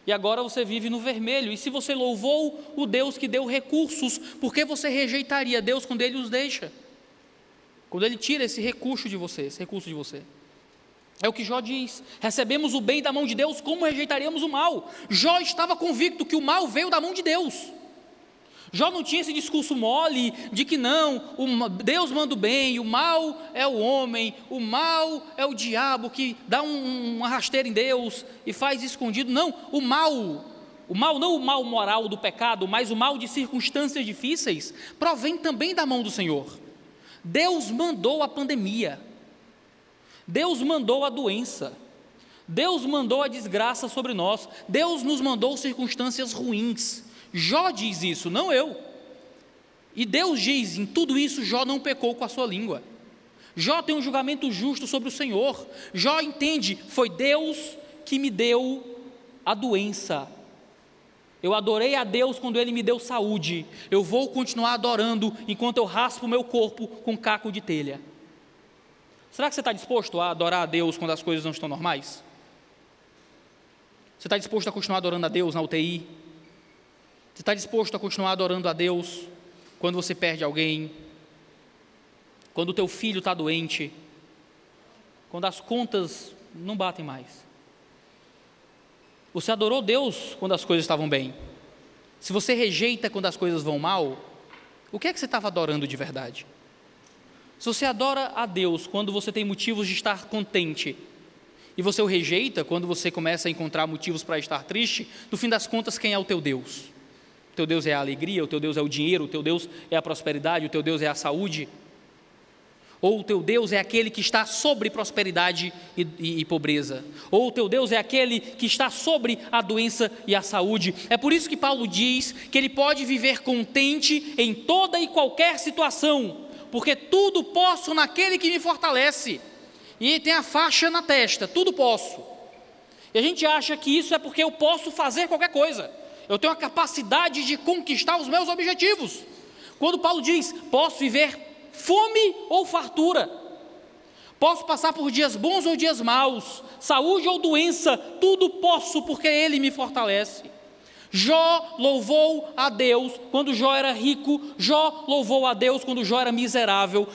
E agora você vive no vermelho. E se você louvou o Deus que deu recursos, por que você rejeitaria Deus quando Ele os deixa? Quando Ele tira esse recurso de você, É o que Jó diz: recebemos o bem da mão de Deus, como rejeitaríamos o mal? Jó estava convicto que o mal veio da mão de Deus. Jó não tinha esse discurso mole de que não, Deus manda o bem, o mal é o homem, o mal é o diabo que dá uma rasteira em Deus e faz escondido. Não, o mal não o mal moral do pecado, mas o mal de circunstâncias difíceis, provém também da mão do Senhor. Deus mandou a pandemia, Deus mandou a doença, Deus mandou a desgraça sobre nós, Deus nos mandou circunstâncias ruins. Jó diz isso, não eu. E Deus diz: em tudo isso Jó não pecou com a sua língua. Jó tem um julgamento justo sobre o Senhor. Jó entende: foi Deus que me deu a doença. Eu adorei a Deus quando Ele me deu saúde. Eu vou continuar adorando enquanto eu raspo o meu corpo com caco de telha. Será que você está disposto a adorar a Deus quando as coisas não estão normais? Você está disposto a continuar adorando a Deus na UTI? Você está disposto a continuar adorando a Deus quando você perde alguém? Quando o teu filho está doente? Quando as contas não batem mais? Você adorou Deus quando as coisas estavam bem? Se você rejeita quando as coisas vão mal, o que é que você estava adorando de verdade? Se você adora a Deus quando você tem motivos de estar contente, e você o rejeita quando você começa a encontrar motivos para estar triste, no fim das contas, quem é o teu Deus? O teu Deus é a alegria, o teu Deus é o dinheiro, o teu Deus é a prosperidade, o teu Deus é a saúde? Ou o teu Deus é aquele que está sobre prosperidade e pobreza? Ou o teu Deus é aquele que está sobre a doença e a saúde? É por isso que Paulo diz que ele pode viver contente em toda e qualquer situação, porque tudo posso naquele que me fortalece. e tem a faixa na testa, tudo posso. E a gente acha que isso é porque eu posso fazer qualquer coisa, eu tenho a capacidade de conquistar os meus objetivos. Quando Paulo diz, posso viver fome ou fartura, posso passar por dias bons ou dias maus, saúde ou doença, tudo posso porque Ele me fortalece. Jó louvou a Deus quando Jó era rico, Jó louvou a Deus quando Jó era miserável,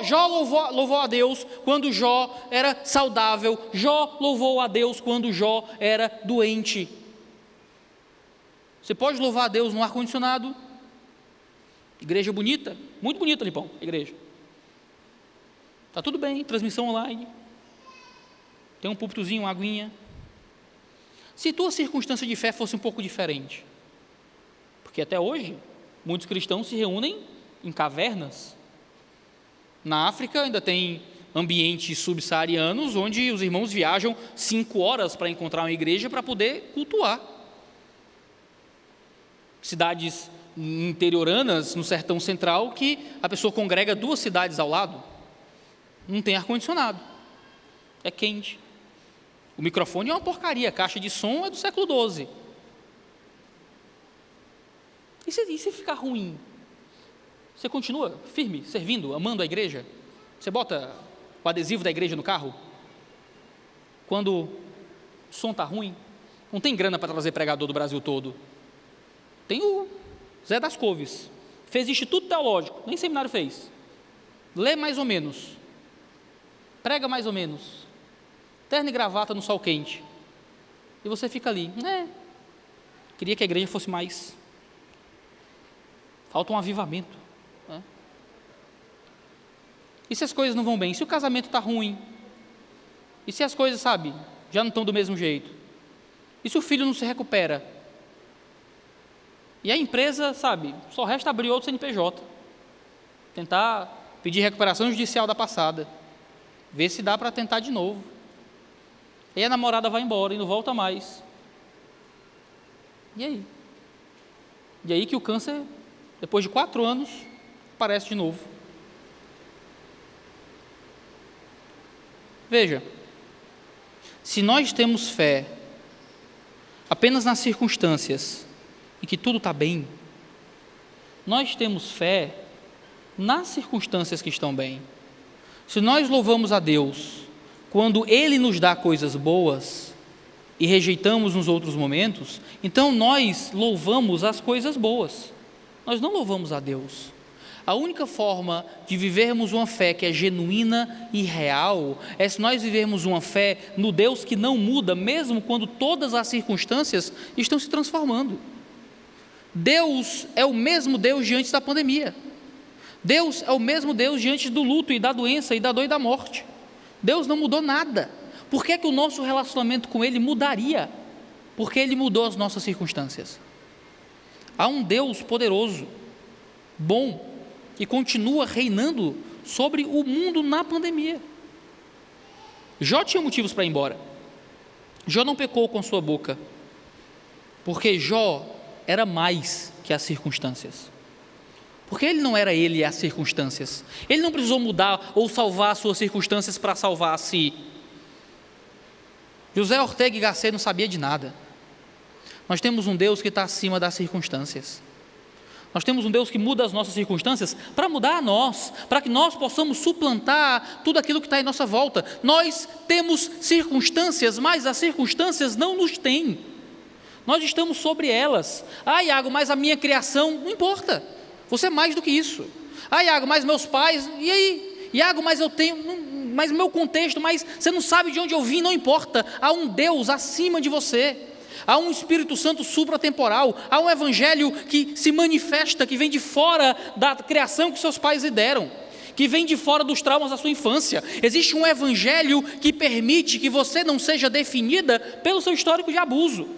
Jó louvou a Deus quando Jó era saudável, Jó louvou a Deus quando Jó era doente. Você pode louvar a Deus no ar-condicionado, igreja bonita, muito bonita, Lipão, igreja. Está tudo bem, transmissão online, tem um púlpitozinho, uma aguinha. Se tua circunstância de fé fosse um pouco diferente, porque até hoje, muitos cristãos se reúnem em cavernas. Na África ainda tem ambientes subsaarianos, onde os irmãos viajam 5 horas para encontrar uma igreja para poder cultuar. Cidades interioranas, no sertão central, que a pessoa congrega 2 cidades ao lado, não tem ar-condicionado, é quente. O microfone é uma porcaria, a caixa de som é do século XII. E se ficar ruim? Você continua firme, servindo, amando a igreja? Você bota o adesivo da igreja no carro? Quando o som está ruim, não tem grana para trazer pregador do Brasil todo. Tem o Zé das Couves, fez instituto teológico, nem seminário fez. Lê mais ou menos, prega mais ou menos, terno e gravata no sol quente, e você fica ali, queria que a igreja fosse mais, falta um avivamento, né? E se as coisas não vão bem? Se o casamento está ruim? E se as coisas, já não estão do mesmo jeito? E se o filho não se recupera? E a empresa, só resta abrir outro CNPJ, tentar pedir recuperação judicial da passada, ver se dá para tentar de novo. E a namorada vai embora e não volta mais. E aí? E aí que o câncer, depois de 4 anos, aparece de novo. Veja, se nós temos fé apenas nas circunstâncias em que tudo está bem, nós temos fé nas circunstâncias que estão bem. Se nós louvamos a Deus quando Ele nos dá coisas boas e rejeitamos nos outros momentos, então nós louvamos as coisas boas, nós não louvamos a Deus. A única forma de vivermos uma fé que é genuína e real é se nós vivermos uma fé no Deus que não muda, mesmo quando todas as circunstâncias estão se transformando. Deus é o mesmo Deus diante da pandemia. Deus é o mesmo Deus diante do luto e da doença e da dor e da morte. Deus não mudou nada. Por que o nosso relacionamento com Ele mudaria? Porque Ele mudou as nossas circunstâncias. Há um Deus poderoso, bom, que continua reinando sobre o mundo na pandemia. Jó tinha motivos para ir embora. Jó não pecou com sua boca, porque Jó era mais que as circunstâncias. Porque ele não era ele e as circunstâncias. Ele não precisou mudar ou salvar as suas circunstâncias para salvar a si. José Ortega y Gasset não sabia de nada. Nós temos um Deus que está acima das circunstâncias. Nós temos um Deus que muda as nossas circunstâncias para mudar a nós, para que nós possamos suplantar tudo aquilo que está em nossa volta. Nós temos circunstâncias, mas as circunstâncias não nos têm. Nós estamos sobre elas. Iago, mas a minha criação, não importa. Você é mais do que isso. Iago, mas meus pais, e aí? Iago, mas eu tenho, mas meu contexto, mas você não sabe de onde eu vim, não importa. Há um Deus acima de você. Há um Espírito Santo supratemporal. Há um Evangelho que se manifesta, que vem de fora da criação que seus pais lhe deram, que vem de fora dos traumas da sua infância. Existe um Evangelho que permite que você não seja definida pelo seu histórico de abuso.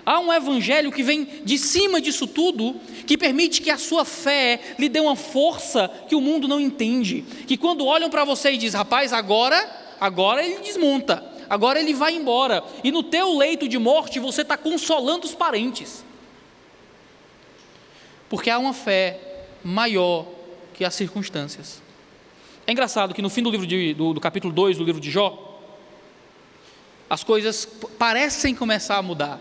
Há um Evangelho que vem de cima disso tudo, que permite que a sua fé lhe dê uma força que o mundo não entende, que quando olham para você e dizem, rapaz, agora ele desmonta, agora ele vai embora, e no teu leito de morte você está consolando os parentes, porque há uma fé maior que as circunstâncias. É engraçado que no fim do capítulo 2 do livro de Jó, as coisas parecem começar a mudar.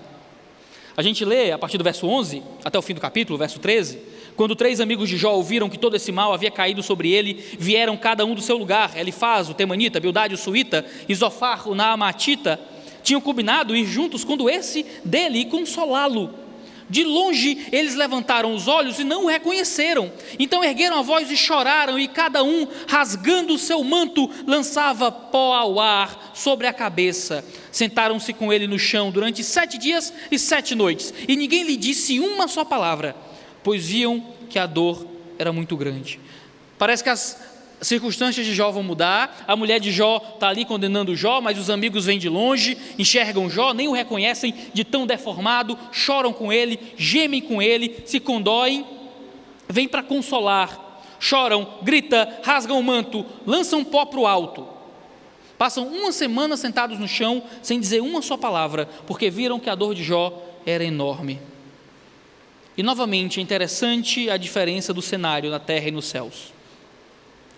A gente lê a partir do verso 11, até o fim do capítulo, verso 13, quando 3 amigos de Jó ouviram que todo esse mal havia caído sobre ele, vieram cada um do seu lugar. Elifaz, o Temanita, Bildade, o Suíta, e Zofar, o Naamatita, tinham combinado ir juntos quando esse dele e consolá-lo. De longe eles levantaram os olhos e não o reconheceram. Então ergueram a voz e choraram, e cada um, rasgando o seu manto, lançava pó ao ar sobre a cabeça. Sentaram-se com ele no chão durante 7 dias e 7 noites, e ninguém lhe disse uma só palavra, pois viam que a dor era muito grande. Parece que as circunstâncias de Jó vão mudar. A mulher de Jó está ali condenando Jó, mas os amigos vêm de longe, enxergam Jó, nem o reconhecem de tão deformado, choram com ele, gemem com ele, se condoem, vêm para consolar, choram, gritam, rasgam o manto, lançam pó para o alto. Passam uma semana sentados no chão, sem dizer uma só palavra, porque viram que a dor de Jó era enorme. E novamente é interessante a diferença do cenário na terra e nos céus.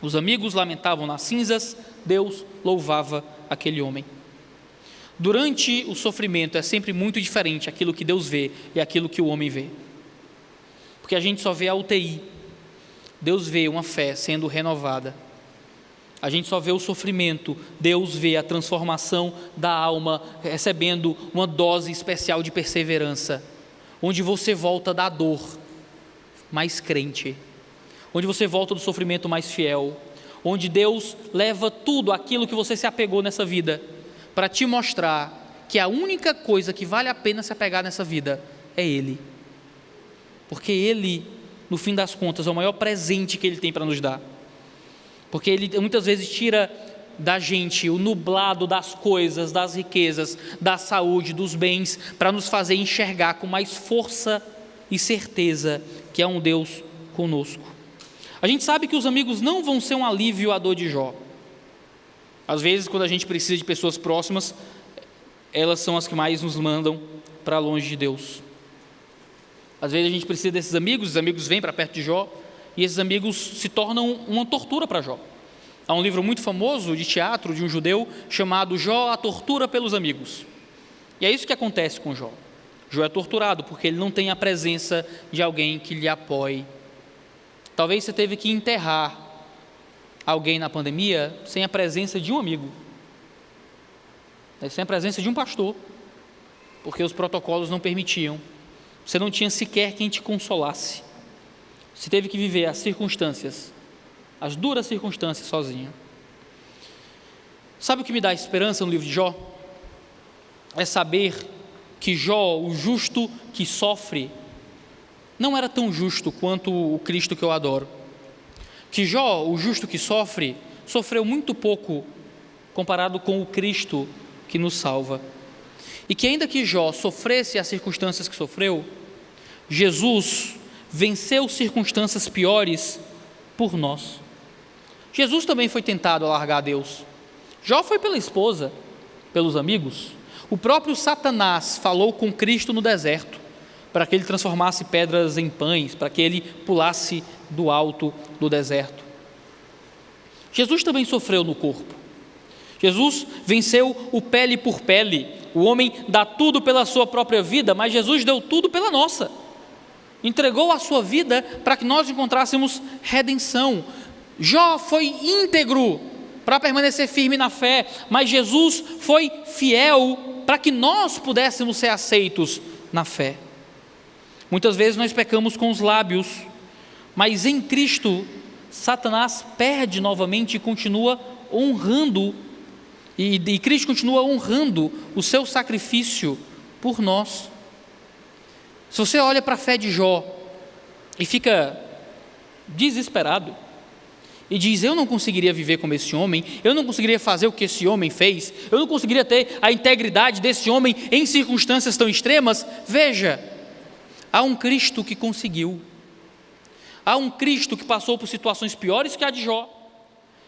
Os amigos lamentavam nas cinzas, Deus louvava aquele homem. Durante o sofrimento é sempre muito diferente aquilo que Deus vê e aquilo que o homem vê. Porque a gente só vê a UTI, Deus vê uma fé sendo renovada. A gente só vê o sofrimento, Deus vê a transformação da alma, recebendo uma dose especial de perseverança, onde você volta da dor mais crente, onde você volta do sofrimento mais fiel, onde Deus leva tudo aquilo que você se apegou nessa vida, para te mostrar que a única coisa que vale a pena se apegar nessa vida é Ele. Porque Ele, no fim das contas, é o maior presente que Ele tem para nos dar. Porque Ele muitas vezes tira da gente o nublado das coisas, das riquezas, da saúde, dos bens, para nos fazer enxergar com mais força e certeza que é um Deus conosco. A gente sabe que os amigos não vão ser um alívio à dor de Jó. Às vezes, quando a gente precisa de pessoas próximas, elas são as que mais nos mandam para longe de Deus. Às vezes a gente precisa desses amigos, os amigos vêm para perto de Jó, e esses amigos se tornam uma tortura para Jó. Há um livro muito famoso de teatro de um judeu chamado Jó, a tortura pelos amigos. E é isso que acontece com Jó. Jó é torturado porque ele não tem a presença de alguém que lhe apoie. Talvez você teve que enterrar alguém na pandemia sem a presença de um amigo, sem a presença de um pastor, porque os protocolos não permitiam. Você não tinha sequer quem te consolasse. Você teve que viver as circunstâncias, as duras circunstâncias sozinho. Sabe o que me dá esperança no livro de Jó? É saber que Jó, o justo que sofre, não era tão justo quanto o Cristo que eu adoro. Que Jó, o justo que sofre, sofreu muito pouco comparado com o Cristo que nos salva. E que ainda que Jó sofresse as circunstâncias que sofreu, Jesus venceu circunstâncias piores por nós. Jesus também foi tentado a largar a Deus. Jó foi pela esposa, pelos amigos. O próprio Satanás falou com Cristo no deserto, para que ele transformasse pedras em pães, para que ele pulasse do alto do deserto. Jesus também sofreu no corpo. Jesus venceu o pele por pele. O homem dá tudo pela sua própria vida, mas Jesus deu tudo pela nossa. Entregou a sua vida para que nós encontrássemos redenção. Jó foi íntegro para permanecer firme na fé, mas Jesus foi fiel para que nós pudéssemos ser aceitos na fé. Muitas vezes nós pecamos com os lábios, mas em Cristo, Satanás perde novamente e continua honrando, e Cristo continua honrando o seu sacrifício por nós. Se você olha para a fé de Jó e fica desesperado, e diz: eu não conseguiria viver como esse homem, eu não conseguiria fazer o que esse homem fez, eu não conseguiria ter a integridade desse homem em circunstâncias tão extremas. Veja, há um Cristo que conseguiu. Há um Cristo que passou por situações piores que a de Jó,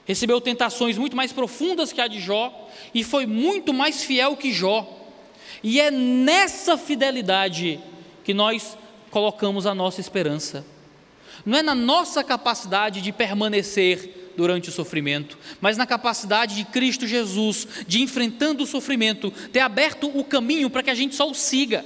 recebeu tentações muito mais profundas que a de Jó, e foi muito mais fiel que Jó. E é nessa fidelidade que nós colocamos a nossa esperança. Não é na nossa capacidade de permanecer durante o sofrimento, mas na capacidade de Cristo Jesus, de enfrentando o sofrimento, ter aberto o caminho para que a gente só o siga.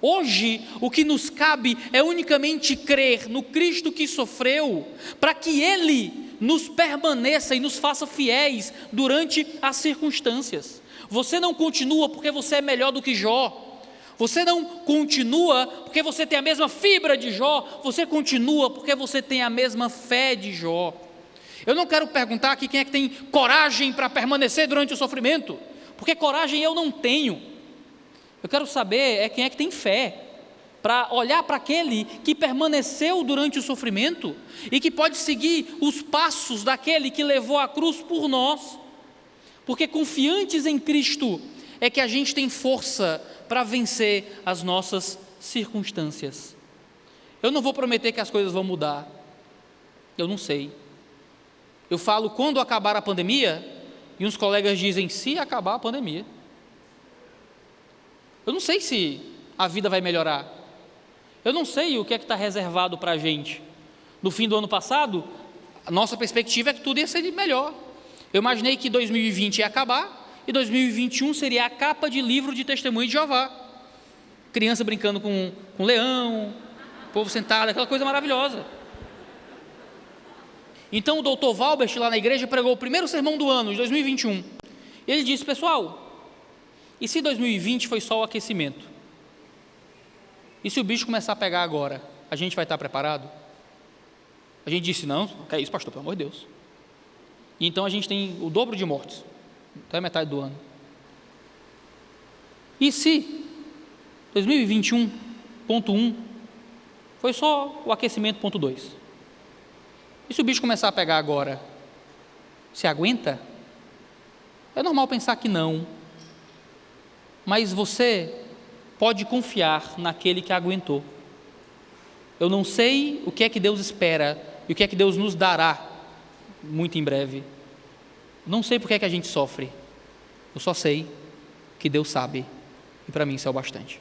Hoje, o que nos cabe é unicamente crer no Cristo que sofreu, para que Ele nos permaneça e nos faça fiéis durante as circunstâncias. Você não continua porque você é melhor do que Jó. Você não continua porque você tem a mesma fibra de Jó. Você continua porque você tem a mesma fé de Jó. Eu não quero perguntar aqui quem é que tem coragem para permanecer durante o sofrimento, porque coragem eu não tenho. Eu quero saber quem é que tem fé para olhar para aquele que permaneceu durante o sofrimento e que pode seguir os passos daquele que levou a cruz por nós, porque confiantes em Cristo é que a gente tem força para vencer as nossas circunstâncias. Eu não vou prometer que as coisas vão mudar, eu não sei. Eu falo quando acabar a pandemia e uns colegas dizem se acabar a pandemia. Eu não sei se a vida vai melhorar. Eu não sei o que é que está reservado para a gente. No fim do ano passado, a nossa perspectiva é que tudo ia ser melhor. Eu imaginei que 2020 ia acabar e 2021 seria a capa de livro de testemunho de Jeová. Criança brincando com leão, povo sentado, aquela coisa maravilhosa. Então o doutor Valbert lá na igreja pregou o primeiro sermão do ano, de 2021. E ele disse: pessoal, e se 2020 foi só o aquecimento? E se o bicho começar a pegar agora, a gente vai estar preparado? A gente disse: não, que é isso, pastor, pelo amor de Deus. E então a gente tem o dobro de mortes, até a metade do ano. E se 2021.1 foi só o aquecimento ponto 2? E se o bicho começar a pegar agora, se aguenta? É normal pensar que não. Mas você pode confiar naquele que aguentou. Eu não sei o que é que Deus espera e o que é que Deus nos dará muito em breve. Não sei por que é que a gente sofre. Eu só sei que Deus sabe, e para mim isso é o bastante.